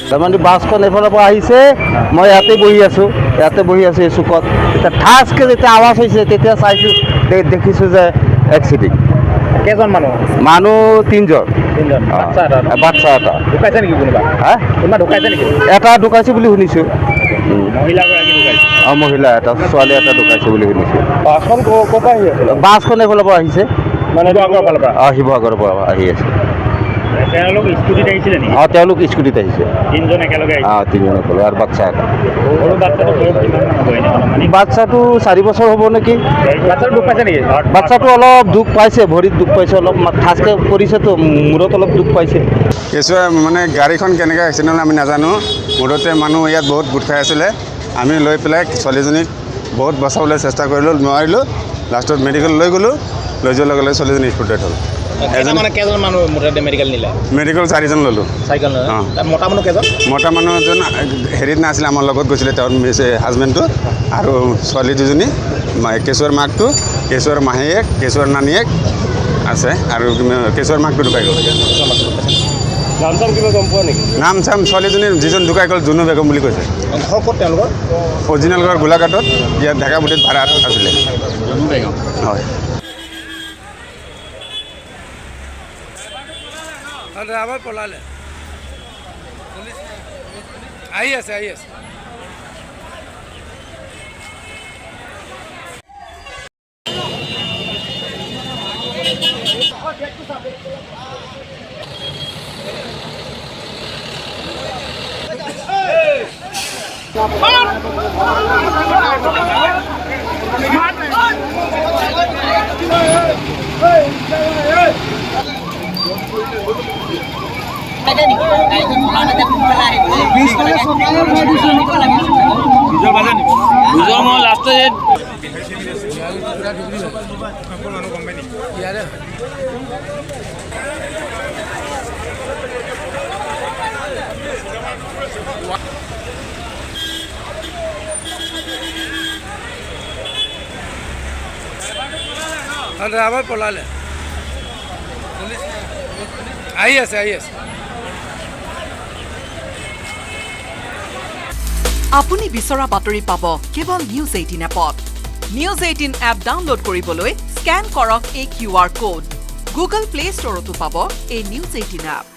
তাৰমানে বাছখন এইফালৰ পৰা আহিছে মই ইয়াতে বহি আছোঁ এই চুকত এতিয়া ঠাচকৈ যেতিয়া আৱাজ হৈছে তেতিয়া চাইছোঁ দেখিছোঁ যে এক্সিডেণ্ট কেইজন মানুহ তিনিজন বাচ্চা এটা ঢুকাইছে নেকি কোনোবা কোনোবা ঢুকাইছে নেকি এটা ঢুকাইছে বুলি শুনিছোঁ মহিলাগৰাকী ঢুকাইছে মহিলা এটা ছোৱালী এটা ঢুকাইছে বুলি শুনিছোঁ বাছখন ক'ৰ পৰা আহি আছে বাছখন এইফালৰ পৰা আহিছে মানে শিৱসাগৰৰ ফালৰ পৰা শিৱসাগৰৰ পৰা আহি আছে তেওঁলোক স্কুটিত আহিছিলে নেকি তেওঁলোক স্কুটিত আহিছে তিনিজন একেলগে আহিছে তিনিজন একেলগে আৰু বাচ্চা এটা সৰু বাচ্চাটো 4 বছৰ হ'ব নেকি বাচ্চাটো দুখ পাইছে নেকি বাচ্চাটো অলপ দুখ পাইছে ভৰিত দুখ পাইছে অলপ ঠাচকৈ পৰিছেতো মূৰত অলপ দুখ পাইছে কেঁচুৱা মানে গাড়ীখন কেনেকৈ এক্সিডেণ্ট হ'ল আমি নাজানো মুঠতে মানুহ ইয়াত বহুত গোট খাই আছিলে আমি লৈ পেলাই ছোৱালীজনীক বহুত বচাবলৈ চেষ্টা কৰিলোঁ নোৱাৰিলোঁ লাষ্টত মেডিকেল লৈ গ'লোঁ লৈ যোৱাৰ লগে লগে ছোৱালীজনী স্পটেড হ'ল কেইজন মানুহ মেডিকেল নিলে মেডিকেল 4জন ল'লোঁ মতা মানুহ কেইজন মতা মানুহজন হেৰিত নাছিলে আমাৰ লগত গৈছিলে তেওঁৰ হাজবেণ্ডটো আৰু ছোৱালী দুজনী কেঁচুৱাৰ মাকটো কেঁচুৱাৰ মাহীয়েক কেঁচুৱাৰ নানীয়েক আছে আৰু কেঁচুৱাৰ মাকটো ঢুকাই গ'ল নাম চাম ছোৱালীজনী যিজন ঢুকাই গ'ল জুনু বেগম বুলি কৈছে তেওঁলোকৰ অৰিজিনেল ঘৰ গোলাঘাটত ইয়াত ঢাকাপুটিত ভাড়াত আছিলে হয় ড্ৰাইভাৰ পলালে আহি আছে ড্ৰাইভাৰ পলালে আহি আছে আপুনি বিচৰা বাতৰি পাব কেৱল নিউজ 18 এপত নিউজ 18 এপ ডাউনলোড কৰিবলৈ স্কেন কৰক এই QR কোড গুগল প্লে ষ্টৰতো পাব এই নিউজ 18 এপ